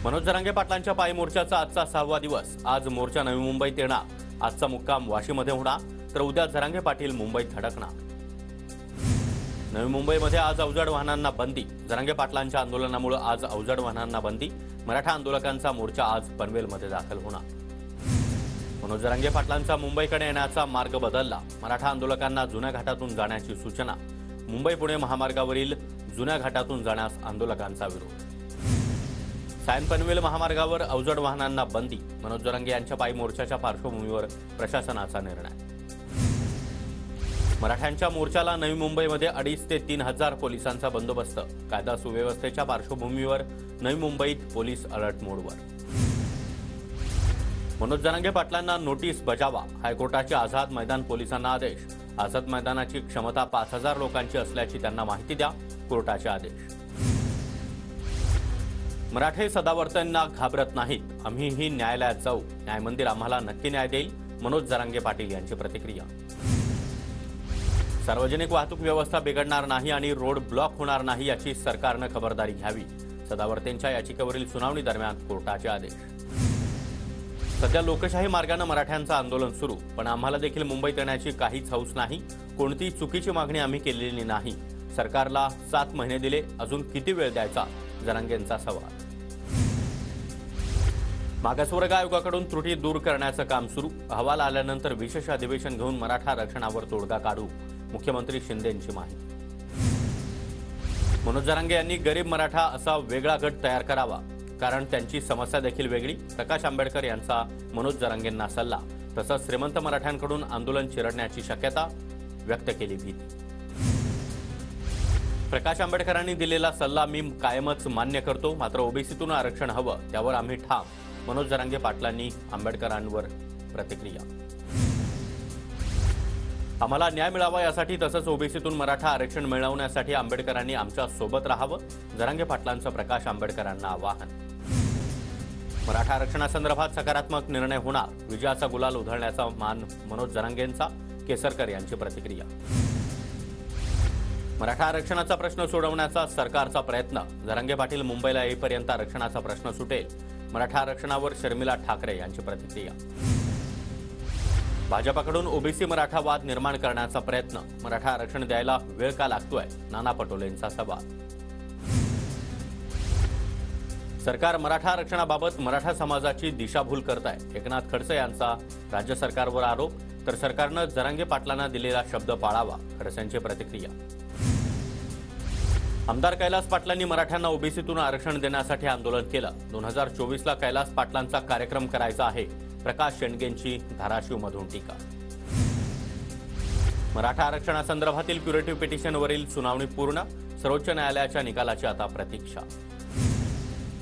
मनोज जरांगे पाटलांच्या पायी मोर्चाचा आजचा 6वा दिवस। आज मोर्चा नवी मुंबईत येणार। आजचा मुक्काम वाशीमध्ये होणार, तर उद्या जरांगे पाटील मुंबईत धडकणार। नवी मुंबईमध्ये आज अवजड वाहनांना बंदी। जरांगे पाटलांच्या आंदोलनामुळे आज अवजड वाहनांना बंदी। मराठा आंदोलकांचा मोर्चा आज पनवेलमध्ये दाखल होणार। मनोज जरांगे पाटलांचा मुंबईकडे येण्याचा मार्ग बदलला। मराठा आंदोलकांना जुन्या घाटातून जाण्याची सूचना। मुंबई पुणे महामार्गावरील जुन्या घाटातून जाण्यास आंदोलकांचा विरोध। सायन पनवेल महामार्गावर अवजड वाहनांना बंदी। मनोज जरांगे यांच्या पायी मोर्चाच्या पार्श्वभूमीवर प्रशासनाचा निर्णय। मराठ्यांच्या मोर्चाला नवी मुंबईमध्ये 2,500 ते 3,000 पोलिसांचा बंदोबस्त। कायदा सुव्यवस्थेच्या पार्श्वभूमीवर नवी मुंबईत पोलीस अलर्ट मोडवर। मनोज जरांगे पाटलांना नोटीस बजावा। हायकोर्टाचे आझाद मैदान पोलिसांना आदेश। आझाद मैदानाची क्षमता 5,000 लोकांची असल्याची त्यांना माहिती द्या, कोर्टाचे आदेश। मराठे सदावर्तेंना घाबरत नाहीत। आम्हीही न्यायालयात जाऊ। न्यायमंदिर आम्हाला नक्की न्याय देईल, मनोज जरांगे पाटील यांची प्रतिक्रिया। सार्वजनिक वाहतूक व्यवस्था बिघडणार नाही आणि रोड ब्लॉक होणार नाही याची सरकारनं खबरदारी घ्यावी। सदावर्तेंच्या याचिकेवरील सुनावणी दरम्यान कोर्टाचे आदेश। सध्या लोकशाही मार्गाने मराठ्यांचं आंदोलन सुरू, पण आम्हाला देखील मुंबईत येण्याची काहीच हौस नाही। कोणतीही चुकीची मागणी आम्ही केलेली नाही। सरकारला 7 महिने दिले, अजून किती वेळ द्यायचा, जरांगेंचा सवाल। मागासवर्ग आयोगाकडून त्रुटी दूर करण्याचं काम सुरू। अहवाल आल्यानंतर विशेष अधिवेशन घेऊन मराठा आरक्षणावर तोडगा काढू, मुख्यमंत्री शिंदेंची माहिती। मनोज जरांगे यांनी गरीब मराठा असा वेगळा गट तयार करावा, कारण त्यांची समस्या देखील वेगळी। प्रकाश आंबेडकर यांचा मनोज जरांगेंना सल्ला। तसंच श्रीमंत मराठ्यांकडून आंदोलन चिरडण्याची शक्यता व्यक्त केली भीती। प्रकाश आंबेडकरांनी दिलेला सल्ला मी कायमच मान्य करतो, मात्र ओबीसीतून आरक्षण हवं, त्यावर आम्ही ठाम। मनोज जरांगे पाटलांनी आंबेडकरांवर प्रतिक्रिया। आम्हाला न्याय मिळावा यासाठी तसंच ओबीसीतून मराठा आरक्षण मिळवण्यासाठी आंबेडकरांनी आमच्या सोबत राहावं, जरांगे पाटलांचं प्रकाश आंबेडकरांना आवाहन। मराठा आरक्षणासंदर्भात सकारात्मक निर्णय होणार, विजयाचा गुलाल उधळण्याचा मान मनोज जरांगेंचा, केसरकर यांची प्रतिक्रिया। मराठा आरक्षणाचा प्रश्न सोडवण्याचा सरकारचा प्रयत्न। जरांगे पाटील मुंबईला येईपर्यंत आरक्षणाचा प्रश्न सुटेल, मराठा आरक्षणावर शर्मिला ठाकरे यांची प्रतिक्रिया। भाजपाकडून ओबीसी मराठा वाद निर्माण करण्याचा प्रयत्न। मराठा आरक्षण द्यायला वेळ का लागतोय, नाना पटोलेंचा सवाल। सरकार मराठा आरक्षणाबाबत मराठा समाजाची दिशाभूल करत आहे, एकनाथ खडसे यांचा राज्य सरकारवर आरोप। तर सरकारनं जरांगे पाटलांना दिलेला शब्द पाळावा, खडसेंची प्रतिक्रिया। आमदार कैलास पाटलांनी मराठ्यांना ओबीसीतून आरक्षण देण्यासाठी आंदोलन केलं। 2024ला कैलास पाटलांचा कार्यक्रम करायचा आहे, प्रकाश शेंडगेंची धाराशिवमधून टीका। मराठा आरक्षणासंदर्भातील क्युरेटिव्ह पिटिशनवरील सुनावणी पूर्ण, सर्वोच्च न्यायालयाच्या निकालाची आता प्रतीक्षा।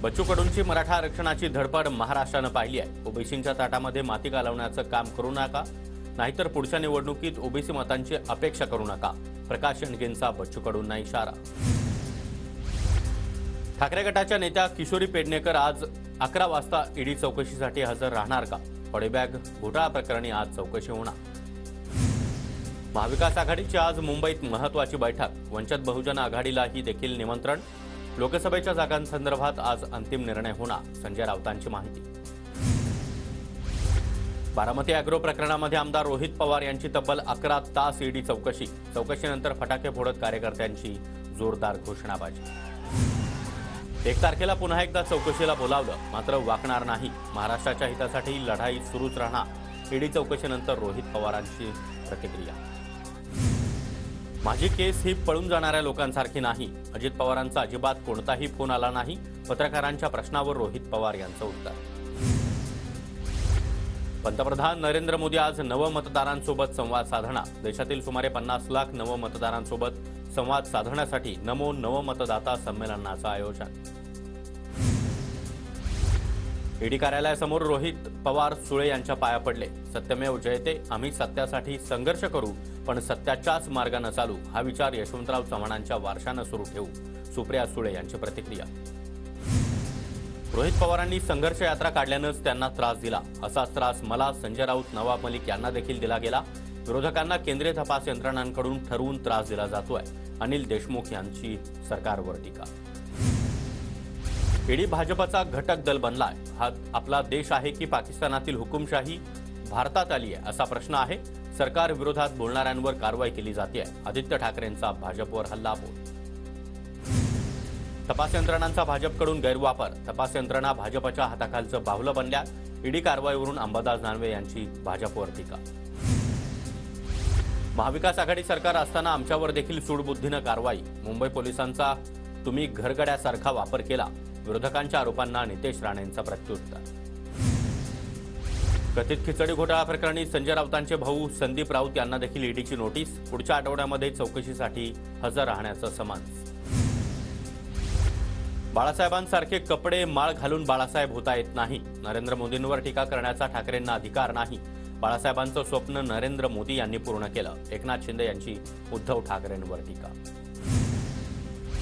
बच्चू कडूंची मराठा आरक्षणाची धडपड महाराष्ट्रानं पाहिली आहे। ओबीसींच्या ताटामध्ये माती घालवण्याचं काम करू नका, नाहीतर पुढच्या निवडणुकीत ओबीसी मतांची अपेक्षा करू नका, प्रकाश शेंडगेंचा बच्चू कडूंना इशारा। ठाकरे गटाच्या नेत्या किशोरी पेडणेकर आज 11 वाजता ईडी चौकशीसाठी हजर राहणार का? बॉडीबॅग घोटाळा प्रकरणी आज चौकशी होणार। महाविकास आघाडीची आज मुंबईत महत्त्वाची बैठक। वंचित बहुजन आघाडीलाही देखील निमंत्रण। लोकसभेच्या जागांसंदर्भात आज अंतिम निर्णय होणार, संजय राऊतांची माहिती। बारामती अॅग्रो प्रकरणामध्ये आमदार रोहित पवार यांची तब्बल 11 तास ईडी चौकशी। चौकशीनंतर फटाके फोडत कार्यकर्त्यांची जोरदार घोषणाबाजी। 1 तारखेला पुन्हा एकदा चौकशीला बोलावलं, मात्र वाकणार नाही। महाराष्ट्राच्या हितासाठी लढाई सुरूच राहणार, ईडी चौकशीनंतर रोहित पवारांची प्रतिक्रिया। माझी केस ही पळून जाणाऱ्या लोकांसारखी नाही। अजित पवारांचा अजिबात कोणताही फोन आला नाही, पत्रकारांच्या प्रश्नावर रोहित पवार यांचं उत्तर। पंतप्रधान नरेंद्र मोदी आज नवमतदारांसोबत संवाद साधणार। देशातील सुमारे 50 लाख नवमतदारांसोबत संवाद साधण्यासाठी नमो नवमतदाता संमेलनाचं आयोजन। ईडी कार्यालयासमोर रोहित पवार सुळे यांच्या पाया पडले। सत्यमेव जयते, आम्ही सत्यासाठी संघर्ष करू, पण सत्याच्याच मार्गाने चालू, हा विचार यशवंतराव चव्हाणांच्या वारशानं सुरू ठेवू, सुप्रिया सुळे यांची प्रतिक्रिया। रोहित पवारांनी संघर्ष यात्रा काढल्यानंच त्यांना त्रास दिला, असाच त्रास मला, संजय राऊत, नवाब मलिक यांना देखील दिला गेला। विरोधकांना केंद्रीय तपास यंत्रणांकडून ठरवून त्रास दिला जातोय, अनिल देशमुख यांची सरकारवर टीका। ईडी भाजपचा घटक दल बनलाय. हा आपला देश आहे की पाकिस्तानातील हुकुमशाही भारतात आली आहे असा प्रश्न आहे. सरकार विरोधात बोलणाऱ्यांवर कारवाई केली जाते. आदित्य ठाकरेंचा भाजपवर हल्लाबोल. तपास यंत्रणांचा भाजपकडून गैरवापर. तपास यंत्रणा भाजपच्या हाताखालचं बाहुलं बनल्या. ईडी कारवाईवरून अंबादास दानवे यांची भाजपवर टीका. महाविकास आघाडी सरकार असताना आमच्यावर देखील सूडबुद्धीनं कारवाई. मुंबई पोलिसांचा तुम्ही घरगड्यासारखा वापर केला. विरोधकांच्या आरोपांना नितेश राणेंचा प्रत्युत्तर. कथित खिचडी घोटाळा प्रकरणी संजय राऊतांचे भाऊ संदीप राऊत यांना देखील ईडीची नोटीस. पुढच्या आठवड्यामध्ये चौकशीसाठी हजर राहण्याचं समन्स. बाळासाहेबांसारखे कपडे माळ घालून बाळासाहेब होता येत नाही. नरेंद्र मोदींवर टीका करण्याचा ठाकरेंना अधिकार नाही. बाळासाहेबांचं स्वप्न नरेंद्र मोदी यांनी पूर्ण केलं. एकनाथ शिंदे यांची उद्धव ठाकरेंवर टीका.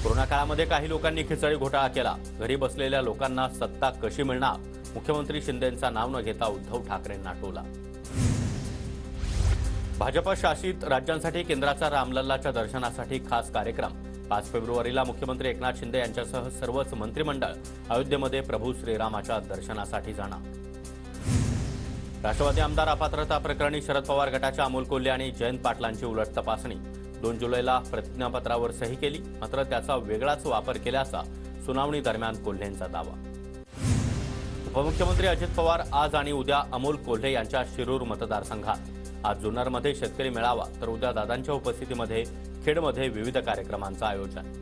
कोरोना काळामध्ये काही लोकांनी खिचडी घोटाळा केला. घरी बसलेल्या लोकांना सत्ता कशी मिळणार? मुख्यमंत्री शिंदेंचा नाव न घेता उद्धव ठाकरेंना टोला. भाजप शासित राज्यांसाठी केंद्राचा रामलल्लाच्या दर्शनासाठी खास कार्यक्रम. 5 फेब्रुवारीला मुख्यमंत्री एकनाथ शिंदे यांच्यासह सर्वच मंत्रिमंडळ अयोध्येमध्ये प्रभू श्रीरामाच्या दर्शनासाठी जाणार. राष्ट्रवादी आमदार अपात्रता प्रकरणी शरद पवार गटाच्या अमोल कोल्हे आणि जयंत पाटलांची उलट तपासणी. 2 जुलैला प्रतिज्ञापत्रावर सही केली, मात्र त्याचा वेगळाच वापर केल्याचा सुनावणी दरम्यान कोल्हेंचा दावा. उपमुख्यमंत्री अजित पवार आज आणि उद्या अमोल कोल्हे यांच्या शिरूर मतदारसंघात. आज जुन्नरमध्ये शेतकरी मेळावा, तर उद्या दादांच्या उपस्थितीमध्ये खेडमध्ये विविध कार्यक्रमांचं आयोजन.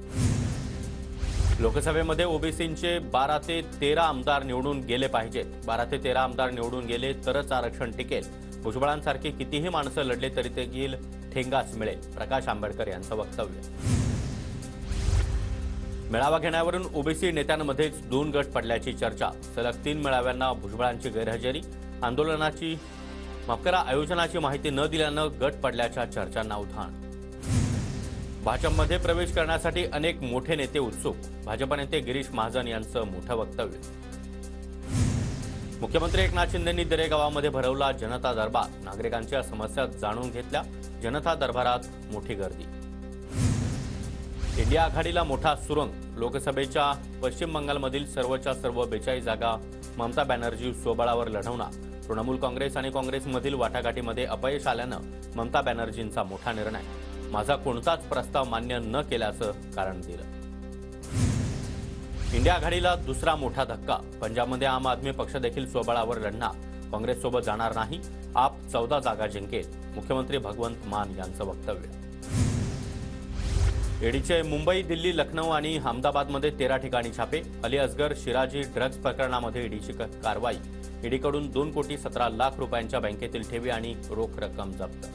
लोकसभेमध्ये ओबीसींचे 12 ते 13 आमदार निवडून गेले पाहिजेत. 12 ते 13 आमदार निवडून गेले तरच आरक्षण टिकेल. भुजबळांसारखी कितीही माणसं लढले तरी देखील ठेंगाच मिळेल. प्रकाश आंबेडकर यांचं वक्तव्य. मेळावा घेण्यावरून ओबीसी नेत्यांमध्येच 2 गट पडल्याची चर्चा. सलग 3 मेळाव्यांना भुजबळांची गैरहजेरी. आयोजनाची माहिती न दिल्यानं गट पडल्याच्या चर्चांना उधाण. भाजपमध्ये प्रवेश करण्यासाठी अनेक मोठे नेते उत्सुक. भाजप नेते गिरीश महाजन यांचं मोठं वक्तव्य. मुख्यमंत्री एकनाथ शिंदेंनी दरेगावामध्ये भरवला जनता दरबार. नागरिकांच्या समस्या जाणून घेतल्या. जनता दरबारात मोठी गर्दी. इंडिया आघाडीला मोठा सुरंग. लोकसभेच्या पश्चिम बंगालमधील सर्वच्या सर्व 42 जागा ममता बॅनर्जी स्वबळावर लढवणार. तृणमूल काँग्रेस आणि काँग्रेसमधील वाटाघाटीमध्ये अपयश आल्यानं ममता बॅनर्जींचा मोठा निर्णय. माझा कोणताच प्रस्ताव मान्य न केल्याचं कारण दिलं. इंडिया आघाडीला दुसरा मोठा धक्का. पंजाबमध्ये आम आदमी पक्ष देखील स्वबळावर लढणार. काँग्रेससोबत जाणार नाही. आप 14 जागा जिंकेल. मुख्यमंत्री भगवंत मान यांचं वक्तव्य. ईडीचे मुंबई, दिल्ली, लखनौ आणि अहमदाबादमध्ये 13 ठिकाणी छापे. अली असगर शिराजी ड्रग्ज प्रकरणामध्ये ईडीची कारवाई. ईडीकडून 2,17,00,000 रुपयांच्या बँकेतील ठेवी आणि रोख रक्कम जप्त.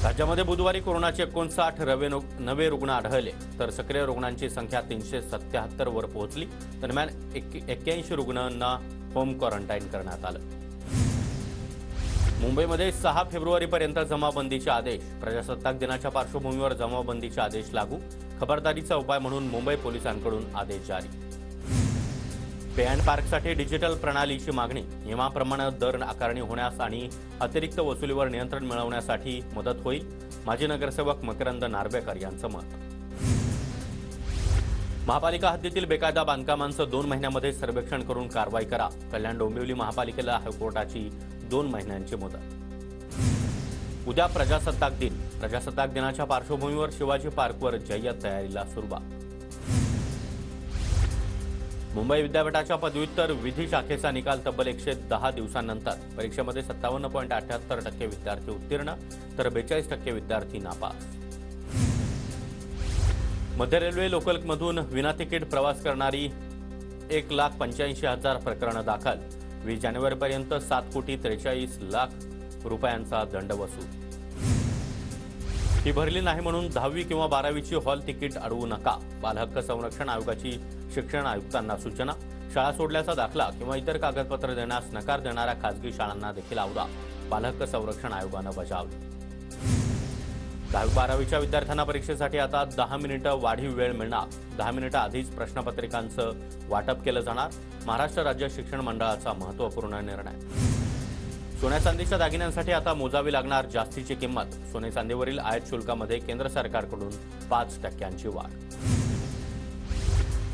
राज्यामध्ये बुधवारी कोरोनाचे 59 नवे रुग्ण आढळले, तर सक्रिय रुग्णांची संख्या 377 वर पोहोचली. दरम्यान 81 रुग्णांना होम क्वारंटाईन करण्यात आलं. मुंबईमध्ये 6 फेब्रुवारीपर्यंत जमावबंदीचे आदेश. प्रजासत्ताक दिनाच्या पार्श्वभूमीवर जमावबंदीचे आदेश लागू. खबरदारीचा उपाय म्हणून मुंबई पोलिसांकडून आदेश जारी. पे अँड पार्कसाठी डिजिटल प्रणालीची मागणी. नियमाप्रमाणे दर आकारणी होण्यास आणि अतिरिक्त वसुलीवर नियंत्रण मिळवण्यासाठी मदत होईल. माजी नगरसेवक मकरंद नार्वेकर यांचं मत. महापालिका हद्दीतील बेकायदा बांधकामांचं 2 महिन्यांमध्ये सर्वेक्षण करून कारवाई करा. कल्याण डोंबिवली महापालिकेला हायकोर्टाची 2 महिन्यांची मुदत. उद्या प्रजासत्ताक दिन. प्रजासत्ताक दिनाच्या पार्श्वभूमीवर शिवाजी पार्कवर जय्यत तयारीला सुरुवात. मुंबई विद्यापीठाच्या पदव्युत्तर विधी शाखेचा निकाल तब्बल 110 दिवसांनंतर. परीक्षेमध्ये 57.78% विद्यार्थी उत्तीर्ण, तर 42% विद्यार्थी नापास. मध्य रेल्वे लोकलमधून विना तिकीट प्रवास करणारी 1,85,000 प्रकरणं दाखल. 20 जानेवारीपर्यंत 7,43,00,000 रुपयांचा दंड वसूल. ही भरली नाही म्हणून 10वी किंवा 12वीची हॉल तिकीट अडवू नका. बालहक्क संरक्षण आयोगाची शिक्षण आयुक्तांना सूचना. शाळा सोडल्याचा दाखला किंवा इतर कागदपत्र देण्यास नकार देणाऱ्या खासगी शाळांना देखील आवरा. बालहक्क संरक्षण आयोगानं बजावले. 10वी-12वीच्या विद्यार्थ्यांना परीक्षेसाठी आता 10 मिनिटं वाढीव वेळ मिळणार. 10 मिनिटं आधीच प्रश्नपत्रिकांचं वाटप केलं जाणार. महाराष्ट्र राज्य शिक्षण मंडळाचा महत्त्वपूर्ण निर्णय. सोन्या चांदीच्या दागिन्यांसाठी आता मोजावी लागणार जास्तीची किंमत. सोने चांदीवरील आयात शुल्कामध्ये केंद्र सरकारकडून 5% वाढ.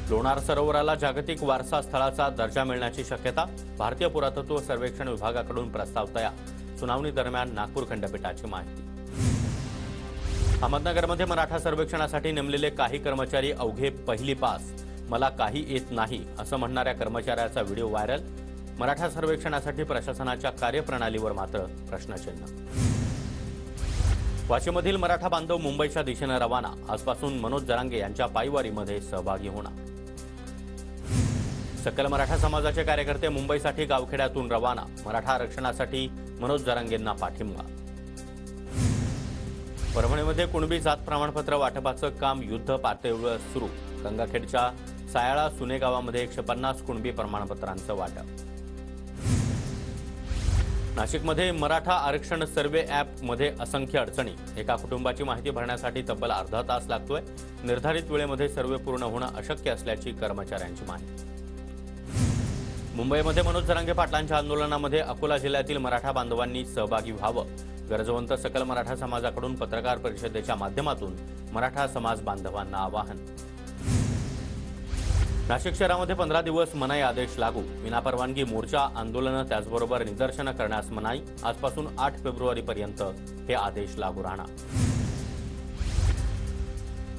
लोणार सरोवराला जागतिक वारसा स्थळाचा दर्जा मिळण्याची शक्यता, भारतीय पुरातत्व सर्वेक्षण विभागाकडून प्रस्ताव तयार. सुनावणी दरम्यान नागपूर खंडपीठाची माहिती. अहमदनगरमध्ये मराठा सर्वेक्षणासाठी नेमलेले काही कर्मचारी अवघे पहिली पास, मला काही येत नाही असं म्हणणाऱ्या कर्मचाऱ्याचा व्हिडिओ व्हायरल. मराठा सर्वेक्षणासाठी प्रशासनाच्या कार्यप्रणालीवर मात्र प्रश्नचिन्ह. वाशीमधील मराठा बांधव मुंबईच्या दिशेने रवाना, आजपासून मनोज जरांगे यांच्या पायवारीमध्ये सहभागी होणार. सकल मराठा समाजाचे कार्यकर्ते मुंबईसाठी गावखेड्यातून रवाना, मराठा आरक्षणासाठी मनोज जरांगेंना पाठिंबा. परभणीमध्ये कुणबी जात प्रमाणपत्र वाटपाचं काम युद्ध पातळीवर सुरू, गंगाखेडच्या सायाळा सुने गावामध्ये 150 कुणबी प्रमाणपत्रांचं वाटप. नाशिकमध्ये मराठा आरक्षण सर्व्हे ॲपमध्ये असंख्य अडचणी, एका कुटुंबाची माहिती भरण्यासाठी तब्बल अर्धा तास लागतोय. निर्धारित वेळेमध्ये सर्व्हे पूर्ण होणं अशक्य असल्याची कर्मचाऱ्यांची माहिती. मुंबईमध्ये मनोज जरांगे पाटलांच्या आंदोलनामध्ये अकोला जिल्ह्यातील मराठा बांधवांनी सहभागी व्हावं, गरजवंत सकल मराठा समाजाकडून पत्रकार परिषदेच्या माध्यमातून मराठा समाज बांधवांना आवाहन. नाशिक शहरामध्ये 15 दिवस मनाई आदेश लागू, विनापरवानगी मोर्चा, आंदोलनं त्याचबरोबर निदर्शनं करण्यास मनाई. आजपासून 8 फेब्रुवारीपर्यंत हे आदेश लागू राहणार.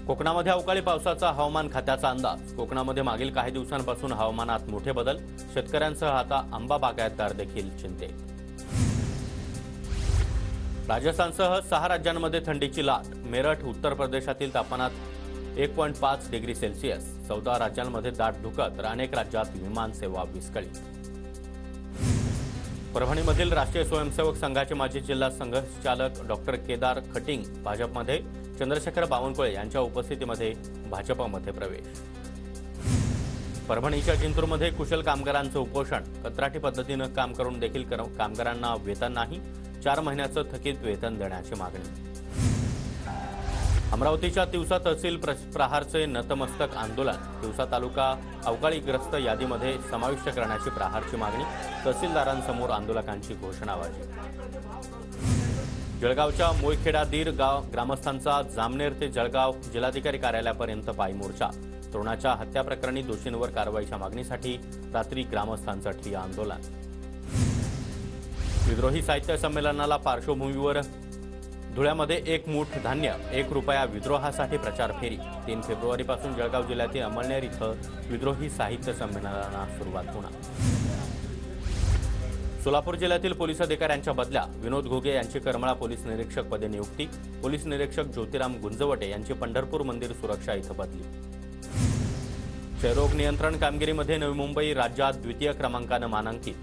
कोकणामध्ये अवकाळी पावसाचा हवामान खात्याचा अंदाज, कोकणामध्ये मागील काही दिवसांपासून हवामानात मोठे बदल, शेतकऱ्यांसह आता आंबा बागायतदार देखील चिंतेत. राजस्थानसह 6 राज्यांमध्ये थंडीची लाट, मेरठ उत्तर प्रदेशातील तापमानात 1.5 डिग्री सेल्सिअस, 14 राज्यांमध्ये दाट धुकं, तर अनेक राज्यात विमानसेवा विस्कळीत. परभणीमधील राष्ट्रीय स्वयंसेवक संघाचे माजी जिल्हा संघचालक डॉक्टर केदार खटिंग भाजपमध्ये, चंद्रशेखर बावनकुळे यांच्या उपस्थितीमध्ये भाजपमध्ये प्रवेश. परभणीच्या जिंतूरमध्ये कुशल कामगारांचं उपोषण, कंत्राटी पद्धतीनं काम करून देखील कामगारांना वेतन नाही, 4 महिन्याचं थकीत वेतन देण्याची मागणी. अमरावतीच्या तिवसा तहसील प्रहारचे नतमस्तक आंदोलन, तिवसा तालुका अवकाळीग्रस्त यादीमध्ये समाविष्ट करण्याची प्रहारची मागणी, तहसीलदारांसमोर आंदोलकांची घोषणाबाजी. जळगावच्या मोयखेडा दीर गाव ग्रामस्थांचा जामनेर ते जळगाव जिल्हाधिकारी कार्यालयापर्यंत पायी मोर्चा, तरुणाच्या हत्या प्रकरणी दोषींवर कारवाईच्या मागणीसाठी रात्री ग्रामस्थांचं ठिय्या आंदोलन. विद्रोही साहित्य संमेलनाला पार्श्वभूमीवर धुळ्यामध्ये 1 मूठ धान्य 1 रुपया विद्रोहासाठी प्रचार फेरी, 3 फेब्रुवारीपासून जळगाव जिल्ह्यातील अमळनेर इथं विद्रोही साहित्य संमेलनाला सुरुवात होणार. सोलापूर जिल्ह्यातील पोलीस अधिकाऱ्यांच्या बदल्या, विनोद घोगे यांची करमाळा पोलीस निरीक्षक पदे नियुक्ती, पोलीस निरीक्षक ज्योतिराम गुंजवटे यांची पंढरपूर मंदिर सुरक्षा इथं बदली. क्षयरोग नियंत्रण कामगिरीमध्ये नवी मुंबई राज्यात द्वितीय क्रमांकानं मानांकित,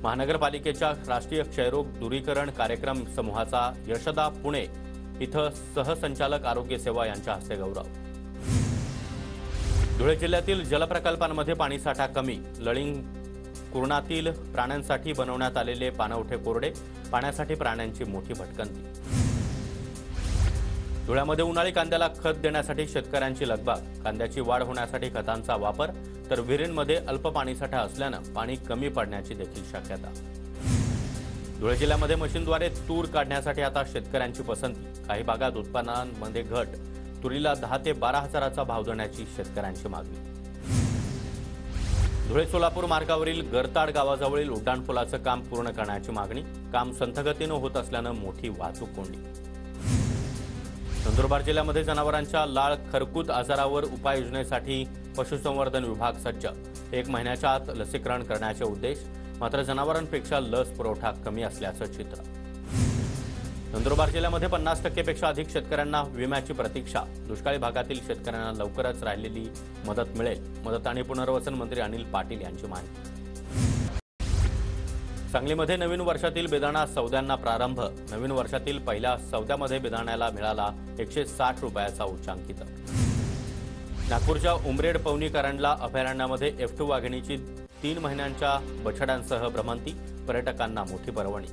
महानगरपालिकेच्या राष्ट्रीय क्षयरोग दूरीकरण कार्यक्रम समूहाचा यशदा पुणे इथं सहसंचालक आरोग्य सेवा यांच्या हस्ते गौरव. धुळे जिल्ह्यातील जलप्रकल्पांमध्ये पाणीसाठा कमी, लळिंग कुरणातील प्राण्यांसाठी बनवण्यात आलेले पाणवठे कोरडे, पाण्यासाठी प्राण्यांची मोठी भटकंती. धुळ्यामध्ये उन्हाळी कांद्याला खत देण्यासाठी शेतकऱ्यांची लगबग, कांद्याची वाढ होण्यासाठी खतांचा वापर, तर विहिरींमध्ये अल्प पाणीसाठा असल्यानं पाणी कमी पडण्याची देखील शक्यता. धुळे जिल्ह्यामध्ये मशीनद्वारे तूर काढण्यासाठी आता शेतकऱ्यांची पसंती, काही भागात उत्पन्नांमध्ये घट, तुरीला 10 ते 12 हजाराचा भाव देण्याची शेतकऱ्यांची मागणी. धुळे सोलापूर मार्गावरील गरताड गावाजवळील उड्डाणपुलाचं काम पूर्ण करण्याची मागणी, काम संथगतीनं होत असल्यानं मोठी वाहतूक कोंडी. नंदुरबार जिल्ह्यामध्ये जनावरांच्या लाळ खरकूत आजारावर उपाययोजनेसाठी पशुसंवर्धन विभाग सज्ज, 1 महिन्याच्या आत लसीकरण करण्याचे उद्देश, मात्र जनावरांपेक्षा लस पुरवठा कमी असल्याचं चित्र. नंदुरबार जिल्ह्यामध्ये 50% पेक्षा अधिक शेतकऱ्यांना विम्याची प्रतीक्षा, दुष्काळी भागातील शेतकऱ्यांना लवकरच राहिलेली मदत मिळेल, मदत आणि पुनर्वसन मंत्री अनिल पाटील यांची माहिती. सांगलीमध्ये नवीन वर्षातील बेदाणा सौद्यांना प्रारंभ, नवीन वर्षातील पहिल्या सौद्यामध्ये बेदाण्याला मिळाला 160 रुपयाचा उच्चांकित. नागपूरच्या उमरेड पवनी करंडला अभयारण्यामध्ये F2 वाघिणीची 3 महिन्यांच्या बछड्यांसह भ्रमंती, पर्यटकांना मोठी पर्वणी.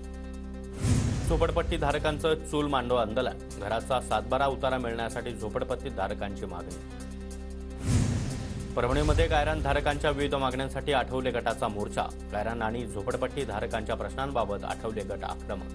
झोपडपट्टी धारकांचं चूल मांडव आंदोलन, घराचा 7/12 उतारा मिळण्यासाठी झोपडपट्टी धारकांची मागणी. परभणीमध्ये गायरान धारकांच्या विविध मागण्यांसाठी आठवले गटाचा मोर्चा, गायरान आणि झोपडपट्टी धारकांच्या प्रश्नांबाबत आठवले गट आक्रमक.